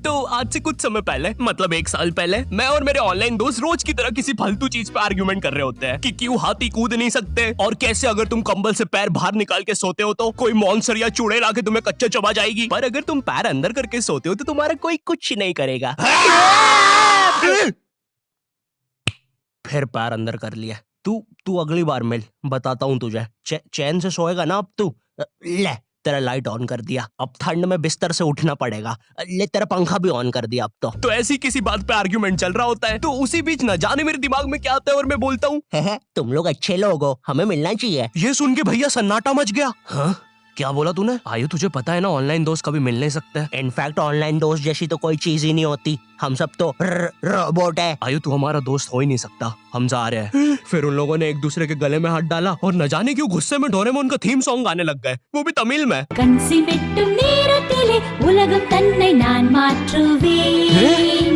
तो आज से कुछ समय पहले, मतलब 1 साल पहले, मैं और मेरे ऑनलाइन दोस्त रोज की तरह किसी फालतू चीज पे आर्ग्यूमेंट कर रहे होते हैं कि क्यों हाथी कूद नहीं सकते, और कैसे अगर तुम कंबल से पैर बाहर निकाल के सोते हो तो कोई मॉन्स्टर या चुड़ैल आके तुम्हें कच्चा चबा जाएगी, पर अगर तुम पैर अंदर करके सोते हो तो तुम्हारा कोई कुछ नहीं करेगा। फिर पैर अंदर कर लिया। तू अगली बार मिल, बताता हूँ तुझे। चैन से सोएगा ना अब तू। ले तेरा लाइट ऑन कर दिया, अब ठंड में बिस्तर से उठना पड़ेगा। ले तेरा पंखा भी ऑन कर दिया अब तो ऐसी किसी बात पे आर्ग्यूमेंट चल रहा होता है, तो उसी बीच न जाने मेरे दिमाग में क्या आता है और मैं बोलता हूँ, तुम लोग अच्छे लोग हो, हमें मिलना चाहिए। ये सुन के भैया सन्नाटा मच गया। हाँ क्या बोला तूने? आयु तुझे पता है ना, ऑनलाइन दोस्त कभी मिल नहीं सकते। इनफैक्ट ऑनलाइन दोस्त जैसी तो कोई चीज ही नहीं होती, हम सब तो रोबोट है। आयु तू हमारा दोस्त हो ही नहीं सकता, हम जा रहे हैं। फिर उन लोगों ने एक दूसरे के गले में हाथ डाला और न जाने क्यों गुस्से में डोरेमोन का थीम सॉन्ग गाने लग गए, वो भी तमिल में।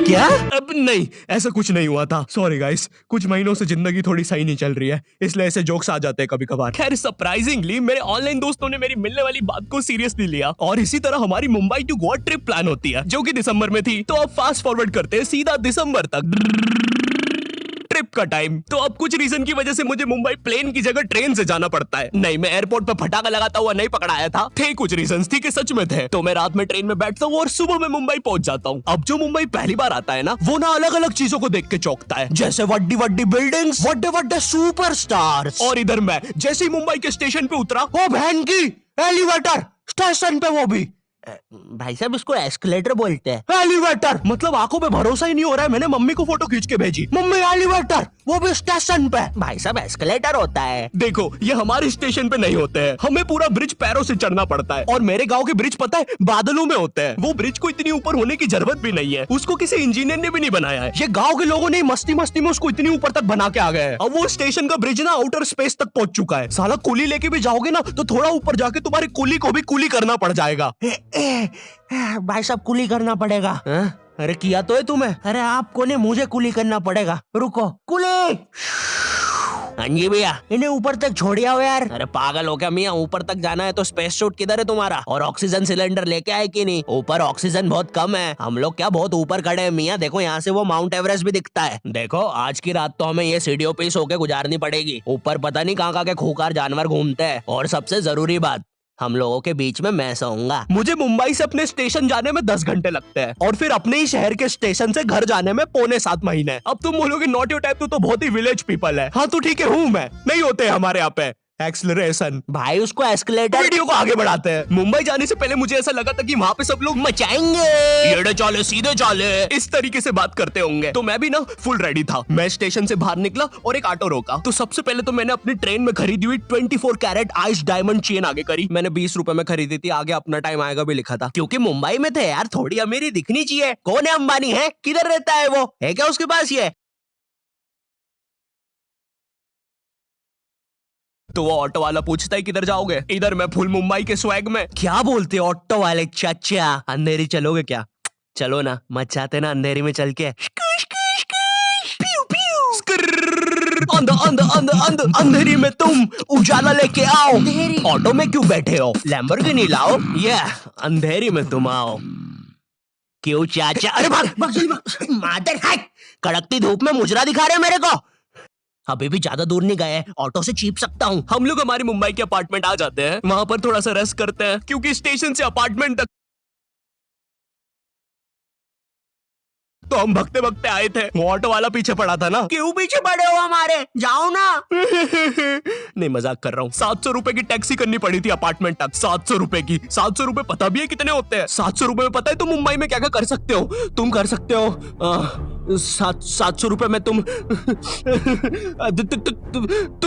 क्या? अब नहीं, ऐसा कुछ नहीं हुआ था। सॉरी गाइस, कुछ महीनों से जिंदगी थोड़ी सही नहीं चल रही है, इसलिए ऐसे जोक्स आ जाते हैं कभी कभार। खैर सरप्राइजिंगली मेरे ऑनलाइन दोस्तों ने मेरी मिलने वाली बात को सीरियसली लिया, और इसी तरह हमारी Mumbai to Goa trip plan होती है, जो कि दिसंबर में थी। तो अब फास्ट फॉरवर्ड करते हैं सीधा दिसंबर तक ट्रिप का टाइम। तो अब कुछ रीजन की वजह से मुझे मुंबई प्लेन की जगह ट्रेन से जाना पड़ता है। नहीं, मैं एयरपोर्ट पे फटाका लगाता हुआ नहीं पकड़ाया था, थे कुछ रीजंस, थी कि सच में थे। तो मैं रात में ट्रेन में बैठता हूँ और सुबह में मुंबई पहुंच जाता हूँ। अब जो मुंबई पहली बार आता है ना, वो ना अलग अलग चीजों को देख के चौंकता है, जैसे वड्डी वड्डी बिल्डिंग्स, वड्डे वड्डे सुपरस्टार्स। और इधर मैं जैसे ही मुंबई के स्टेशन पे उतरा, वो बहन की एलिवेटर स्टेशन पे, वो भी भाई साहब इसको एस्केलेटर बोलते हैं। एलिवेटर मतलब आंखों पे भरोसा ही नहीं हो रहा है, मैंने मम्मी को फोटो खींच के भेजी, मम्मी एलिवेटर, वो भी स्टेशन पे। भाई साहब एस्केलेटर होता है। देखो ये हमारे स्टेशन पे नहीं होते हैं, हमें पूरा ब्रिज पैरों से चढ़ना पड़ता है, और मेरे गांव के ब्रिज पता है बादलों में होते हैं। वो ब्रिज को इतनी ऊपर होने की जरूरत भी नहीं है, उसको किसी इंजीनियर ने भी नहीं बनाया है, ये गाँव के लोगों ने मस्ती मस्ती में उसको इतनी ऊपर तक बना के आ गए हैं। अब वो स्टेशन का ब्रिज ना आउटर स्पेस तक पहुंच चुका है। साला कुली लेके भी जाओगे ना तो थोड़ा ऊपर जाके तुम्हारी कुली को भी कुली करना पड़ जाएगा। भाई साहब कुली करना पड़ेगा। अरे किया तो है तुम्हें? अरे आपको नहीं, मुझे कुली करना पड़ेगा। रुको, कुली। हाँ जी भैया, इन्हें ऊपर तक छोड़िया हो यार। अरे पागल हो क्या मियाँ, ऊपर तक जाना है तो स्पेस सूट किधर है तुम्हारा? और ऑक्सीजन सिलेंडर लेके आए कि नहीं? ऊपर ऑक्सीजन बहुत कम है, हम लोग क्या बहुत ऊपर खड़े हैं मियाँ। देखो यहाँ से वो माउंट एवरेस्ट भी दिखता है। देखो आज की रात तो हमें ये सीढ़ियों पे सो के गुजारनी पड़ेगी, ऊपर पता नहीं कहाँ के खूंखार जानवर घूमते हैं। और सबसे जरूरी बात, हम लोगों के बीच में मैं सोऊंगा। मुझे मुंबई से अपने स्टेशन जाने में 10 घंटे लगते हैं, और फिर अपने ही शहर के स्टेशन से घर जाने में 6.25 महीने। अब तुम बोलोगे नॉट योर टाइप, तो बहुत ही विलेज पीपल है। हाँ तो ठीक है, हूँ मैं, नहीं होते हमारे यहाँ पे एक्सेलरेशन। भाई उसको एस्केलेटर। वीडियो को आगे बढ़ाते हैं। मुंबई जाने से पहले मुझे ऐसा लगा था कि वहाँ पे सब लोग मचाएंगे, एड़े चाले सीधे चाले, इस तरीके से बात करते होंगे। तो मैं भी ना फुल रेडी था। मैं स्टेशन से बाहर निकला और एक ऑटो रोका। तो सबसे पहले तो मैंने अपनी ट्रेन में खरीदी हुई 24 कैरेट आइस डायमंड चेन आगे करी। मैंने 20 रुपए में खरीदी थी, आगे अपना टाइम आएगा भी लिखा था, क्योंकि मुंबई में थे यार, थोड़ी अमीरी दिखनी चाहिए। कौन है अंबानी? है किधर रहता है वो? है क्या उसके पास ये? तो वो ऑटो वाला पूछता है किधर जाओगे? इधर मैं फुल मुंबई के स्वैग में। क्या बोलते ऑटो वाले चाचा, अंधेरी चलोगे क्या? चलो ना, मचाते ना अंधेरी में चल के। अंधेरी में तुम उजाला लेके आओ। ऑटो में क्यों बैठे हो? लैम्बोर्गिनी लाओ। ये अंधेरी में तुम आओ। क्यों चाचा? अरे भाग मादर है, कड़कती धूप में मुजरा दिखा रहे मेरे को। अभी भी ज्यादा दूर नहीं गए, ऑटो से चीप सकता हूँ। हम लोग हमारी मुंबई के अपार्टमेंट आ जाते हैं, वहाँ पर थोड़ा सा रेस्ट करते हैं, क्योंकि स्टेशन से अपार्टमेंट तक तो हम भगते भगते आए थे। वो ऑटो वाला पीछे पड़ा था ना। क्यों पीछे पड़े हो हमारे? जाओ ना। नहीं मजाक कर रहा हूँ। 700 रुपए की टैक्सी करनी पड़ी थी अपार्टमेंट तक। 700 रुपए की। 700 रुपए पता भी है कितने होते हैं? 700 रुपए में पता है तुम मुंबई में क्या क्या कर सकते हो? तुम कर सकते हो 700 रुपए में तुम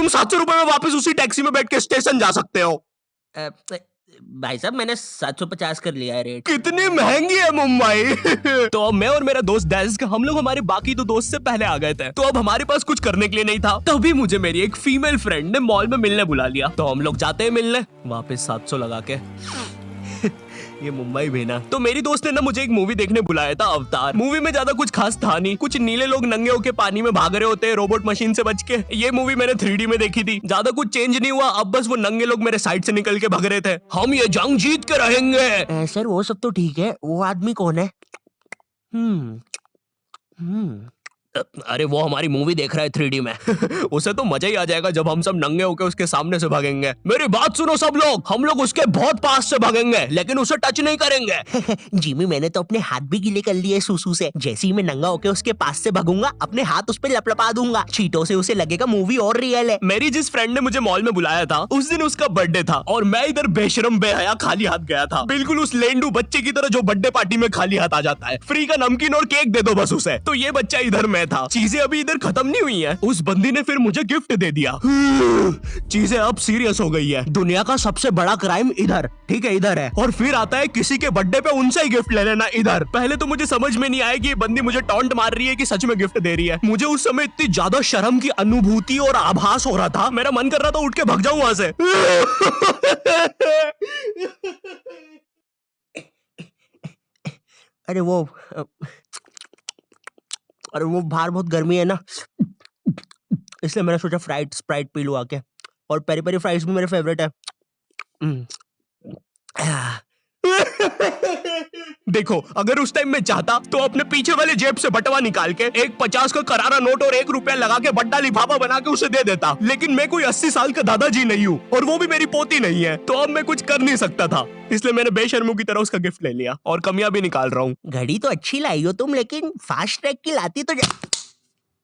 700 रुपए में वापस उसी टैक्सी में बैठ के स्टेशन जा सकते हो। भाई साहब मैंने 750 कर लिया है रेट। कितनी महंगी है मुंबई। तो अब मैं और मेरा दोस्त डेस्क, हम लोग हमारे बाकी 2 दोस्त से पहले आ गए थे। तो अब हमारे पास कुछ करने के लिए नहीं था। तभी मुझे मेरी एक फीमेल फ्रेंड ने मॉल में मिलने बुला लिया। तो हम लोग जाते हैं मिलने, वापस 700 लगा के। ये मुंबई भी ना। तो मेरी दोस्त ने ना मुझे एक मूवी देखने बुलाया था, अवतार। मूवी में ज्यादा कुछ खास था नहीं, कुछ नीले लोग नंगे होके पानी में भाग रहे होते हैं रोबोट मशीन से बच के। ये मूवी मैंने 3D में देखी थी, ज्यादा कुछ चेंज नहीं हुआ। अब बस वो नंगे लोग मेरे साइड से निकल के भाग रहे थे। हम ये जंग जीत के रहेंगे। सर वो सब तो ठीक है, वो आदमी कौन है? अरे वो हमारी मूवी देख रहा है 3D में। उसे तो मजा ही आ जाएगा जब हम सब नंगे होके उसके सामने से भागेंगे। मेरी बात सुनो सब लोग, हम लोग उसके बहुत पास से भागेंगे लेकिन उसे टच नहीं करेंगे। जिमी मैंने तो अपने हाथ भी गीले कर लिए सूसू से। जैसे ही मैं नंगा होके उसके पास से भागूंगा अपने हाथ उस पे लपलपा दूंगा। चीटों से उसे लगेगा मूवी और रियल है। मेरी जिस फ्रेंड ने मुझे मॉल में बुलाया था उस दिन उसका बर्थडे था और मैं इधर बेशरम बेहया खाली हाथ गया था, बिल्कुल उस लेंडू बच्चे की तरह जो बर्थडे पार्टी में खाली हाथ आ जाता है। फ्री का नमकीन और केक दे दो बस उसे। तो ये बच्चा इधर मैं था। चीजें अभी इधर खत्म नहीं हुई हैं। उस बंदी ने फिर मुझे गिफ्ट दे दिया। चीजें अब सीरियस हो गई है। दुनिया का सबसे बड़ा क्राइम इधर, ठीक है इधर है, और फिर आता है किसी के बर्थडे पे उनसे ही गिफ्ट ले लेना इधर। पहले तो मुझे समझ में नहीं आया कि ये बंदी मुझे टॉन्ट मार रही है कि सच में गिफ्ट दे रही है। मुझे उस समय इतनी ज्यादा शर्म की अनुभूति और आभास हो रहा था, मेरा मन कर रहा था उठ के भाग जाऊं वहां से। अरे वो बाहर बहुत गर्मी है ना, इसलिए मैंने सोचा स्प्राइट पी लूं आके। और पेरी पेरी फ्राइज भी मेरे फेवरेट है। देखो अगर उस टाइम में चाहता तो अपने पीछे वाले जेब से बटवा निकाल के एक 50 का करारा नोट और 1 रुपया लगा के बड्डा लिफाफा बना के उसे दे देता, लेकिन मैं कोई 80 साल का दादाजी नहीं हूँ और वो भी मेरी पोती नहीं है, तो अब मैं कुछ कर नहीं सकता था। इसलिए मैंने बेशर्मों की तरह उसका गिफ्ट ले लिया और कमियां भी निकाल रहा हूँ। घड़ी तो अच्छी लाई हो तुम, लेकिन फास्ट ट्रैक की लाती तो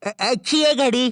अच्छी है घड़ी।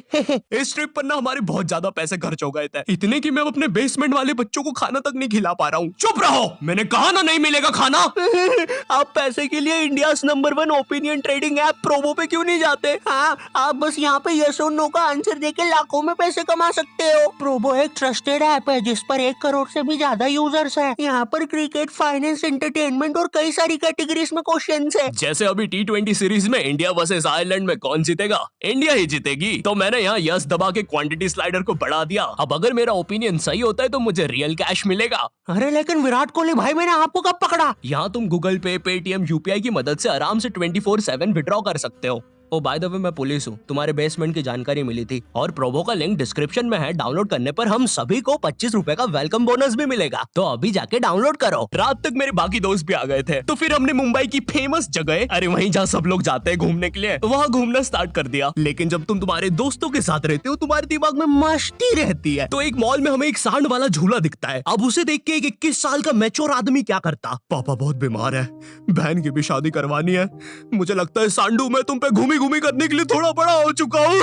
इस ट्रिप पर ना हमारे बहुत ज्यादा पैसे खर्च हो गए थे, इतने कि मैं अपने बेसमेंट वाले बच्चों को खाना तक नहीं खिला पा रहा हूँ। चुप रहो, मैंने कहा ना नहीं मिलेगा खाना। आप पैसे के लिए India number 1 opinion trading app Probo पे क्यों नहीं जाते? हाँ, आप बस यहाँ पे यस और नो का आंसर देके लाखों में पैसे कमा सकते हो। प्रोबो एक ट्रस्टेड ऐप है जिस पर 1 करोड़ से भी ज्यादा यूजर्स हैं। यहाँ पर क्रिकेट, फाइनेंस, एंटरटेनमेंट और कई सारी कैटेगरीज में क्वेश्चंस है। जैसे अभी T20 सीरीज में इंडिया वर्सेस आयरलैंड में कौन जीतेगा? इंडिया ही जीतेगी। तो मैंने यहाँ यस दबा के क्वांटिटी स्लाइडर को बढ़ा दिया। अब अगर मेरा ओपिनियन सही होता है तो मुझे रियल कैश मिलेगा। अरे लेकिन विराट कोहली भाई, मैंने आपको कब पकड़ा? यहाँ तुम गूगल पे, पेटीएम, यूपीआई की मदद से आराम से 24/7 विड्रॉ कर सकते हो। ओ बाय द वे मैं पुलिस हूँ, तुम्हारे बेसमेंट की जानकारी मिली थी और प्रोबो का लिंक डिस्क्रिप्शन में है। डाउनलोड करने पर हम सभी को 25 रुपए का वेलकम बोनस भी मिलेगा, तो अभी जाके डाउनलोड करो। रात तक मेरे बाकी दोस्त भी आ गए थे, तो फिर हमने मुंबई की फेमस जगह, अरे वहीं जहाँ सब लोग जाते हैं घूमने के लिए, वहाँ घूमना स्टार्ट कर दिया। लेकिन जब तुम तुम्हारे दोस्तों के साथ रहते हो तुम्हारे दिमाग में मस्ती रहती है। तो एक मॉल में हमें एक सांड वाला झूला दिखता है। अब उसे देख के एक 21 साल का मैच्योर आदमी क्या करता? पापा बहुत बीमार है, बहन की भी शादी करवानी है, मुझे लगता है सांडू मैं तुम पे घूमी घूमी करने के लिए थोड़ा बड़ा हो चुका हूँ।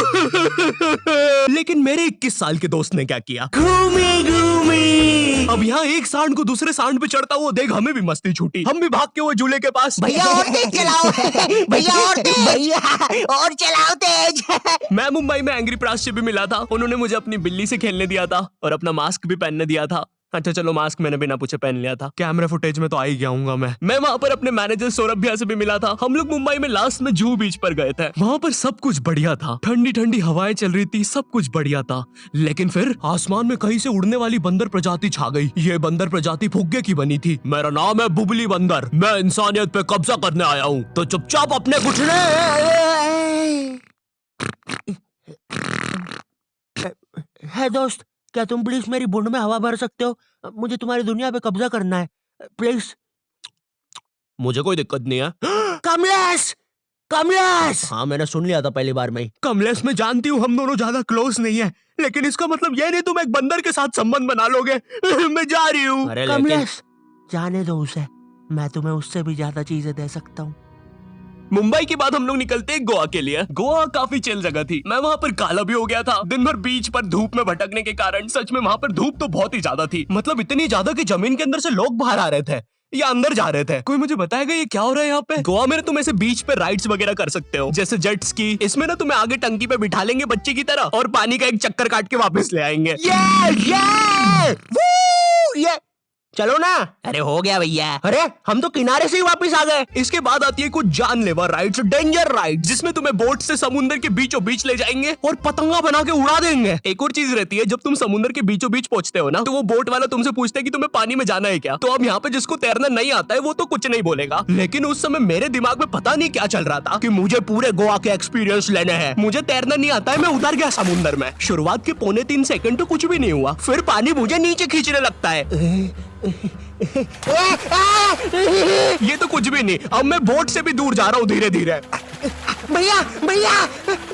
लेकिन मेरे 21 साल के दोस्त ने क्या किया? घूमी घूमी। अब यहाँ एक सांड को दूसरे सांड पे चढ़ता हुआ देख हमें भी मस्ती छूटी। हम भी भाग के वो झूले के पास, भैया और तेज चलाओ, भैया और तेज, भैया और चलाओ तेज। मैं मुंबई में एंग्री प्रास से भी मिला था। उन्होंने मुझे अपनी बिल्ली से खेलने दिया था और अपना मास्क भी पहनने दिया था। अच्छा चलो मास्क मैंने बिना पूछे पहन लिया था, कैमरा फुटेज में तो आ ही गया हूँगा मैं वहाँ पर अपने मैनेजर सौरभ भैया से भी मिला था। हम लोग मुंबई में लास्ट में जुहू बीच पर गए थे। वहाँ पर सब कुछ बढ़िया था, ठंडी ठंडी हवाएं चल रही थी, सब कुछ बढ़िया था। लेकिन फिर आसमान में कहीं से उड़ने वाली बंदर प्रजाति छा गई। ये बंदर प्रजाति फुग्गे की बनी थी। मेरा नाम है बुबली बंदर, मैं इंसानियत पे कब्जा करने आया हूँ, तो चुपचाप अपने घुटने। है दोस्त, क्या तुम प्लीज मेरी बूंद में हवा भर सकते हो? मुझे तुम्हारी दुनिया पे कब्जा करना है, प्लीज। मुझे कोई दिक्कत नहीं है। कमलेश, कमलेश। हाँ मैंने सुन लिया था पहली बार में ही। कमलेश मैं जानती हूँ हम दोनों ज्यादा क्लोज नहीं है, लेकिन इसका मतलब ये नहीं तुम एक बंदर के साथ संबंध बना लोगे। मैं जा रही हूँ। कमलेश जाने दो उसे, मैं तुम्हें उससे भी ज्यादा चीजें दे सकता हूँ। मुंबई के बाद हम लोग निकलते हैं गोवा के लिए। गोवा काफी चिल जगह थी। मैं वहाँ पर काला भी हो गया था दिन भर बीच पर धूप में भटकने के कारण। सच में वहाँ पर धूप तो बहुत ही ज्यादा थी, मतलब इतनी ज्यादा कि जमीन के अंदर से लोग बाहर आ रहे थे या अंदर जा रहे थे। कोई मुझे बताएगा ये क्या हो रहा है यहाँ पे? गोवा में ना तुम ऐसे बीच पे राइड्स वगैरह कर सकते हो, जैसे जेट स्की। इसमें ना तुम्हें आगे टंकी पे बिठा लेंगे बच्चे की तरह और पानी का एक चक्कर काट के वापस ले आएंगे। ये चलो ना। अरे हो गया भैया, अरे हम तो किनारे से ही वापस आ गए। इसके बाद आती है कुछ जानलेवा राइड्स, डेंजर राइड, जिसमें तुम्हें बोट से समुद्र के बीचों बीच ले जाएंगे और पतंगा बना के उड़ा देंगे। एक और चीज रहती है, जब तुम समुद्र के बीचों बीच पहुंचते हो ना, तो वो बोट वाला तुमसे पूछता है कि तुम्हें पानी में जाना है क्या। तो अब यहाँ पे जिसको तैरना नहीं आता है वो तो कुछ नहीं बोलेगा, लेकिन उस समय मेरे दिमाग में पता नहीं क्या चल रहा था कि मुझे पूरे गोवा के एक्सपीरियंस लेने हैं। मुझे तैरना नहीं आता है, मैं उतर गया समुद्र में। शुरुआत के 3.25 सेकंड तो कुछ भी नहीं हुआ, फिर पानी मुझे नीचे खींचने लगता है। ये तो कुछ भी नहीं, अब मैं बोट से भी दूर जा रहा हूँ धीरे धीरे। भैया भैया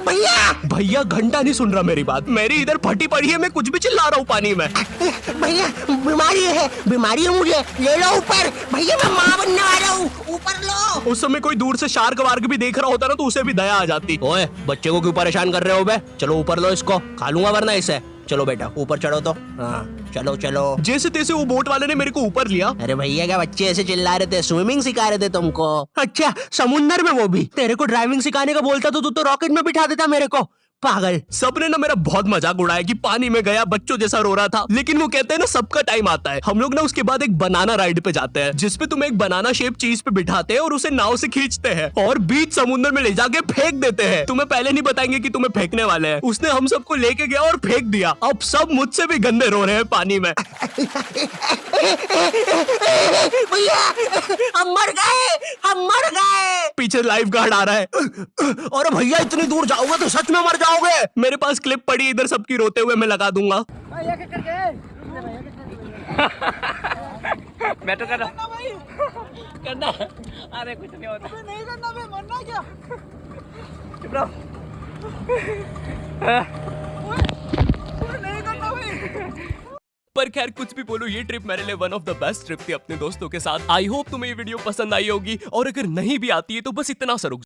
भैया भैया घंटा नहीं सुन रहा मेरी बात, मेरी इधर फटी पड़ी है, मैं कुछ भी चिल्ला रहा हूँ पानी में। भैया बीमारी है मुझे, ले लो ऊपर। भैया मैं माँ बनने वाला हूँ, ऊपर लो। उस समय कोई दूर से शार्क वार्क भी देख रहा होता ना तो उसे भी दया आ जाती। ओए बच्चे को क्यों परेशान कर रहे हो बे? चलो ऊपर लो इसको, खा लूंगा वरना इसे। चलो बेटा ऊपर चढ़ो तो। हाँ चलो चलो। जैसे तैसे वो बोट वाले ने मेरे को ऊपर लिया। अरे भैया क्या बच्चे ऐसे चिल्ला रहे थे? स्विमिंग सिखा रहे थे तुमको? अच्छा समुंदर में वो भी? तेरे को ड्राइविंग सिखाने का बोलता तो तू तो रॉकेट में बिठा देता मेरे को, पागल। सबने ना मेरा बहुत मजाक उड़ाया कि पानी में गया बच्चों जैसा रो रहा था, लेकिन वो कहते हैं ना सबका टाइम आता है। हम लोग ना उसके बाद एक बनाना राइड पे जाते हैं जिसपे तुम एक बनाना शेप चीज पे बिठाते हैं और उसे नाव से खींचते हैं और बीच समुद्र में ले जाके फेंक देते हैं। तुम्हें पहले नहीं बताएंगे कि तुम्हें फेंकने वाले हैं। उसने हम सबको लेके गया और फेंक दिया। अब सब मुझसे भी गंदे रो रहे हैं पानी में। भैया हम मर गए। पीछे लाइफ गार्ड आ रहा है। और भैया इतनी दूर जाओगे तो सच में मर जाओगे। मेरे पास क्लिप पड़ी इधर सबकी रोते हुए, मैं लगा दूंगा। मैं तो करना अरे कुछ नहीं होता, नहीं करना भाई, मरना क्या? चुप रहो। नहीं करना भाई। पर खैर कुछ भी बोलो, ये ट्रिप मेरे लिए one of the best trip थी अपने दोस्तों के साथ। आई होप तुम्हें ये वीडियो पसंद आई होगी और अगर नहीं भी आती है तो बस इतना सा रुक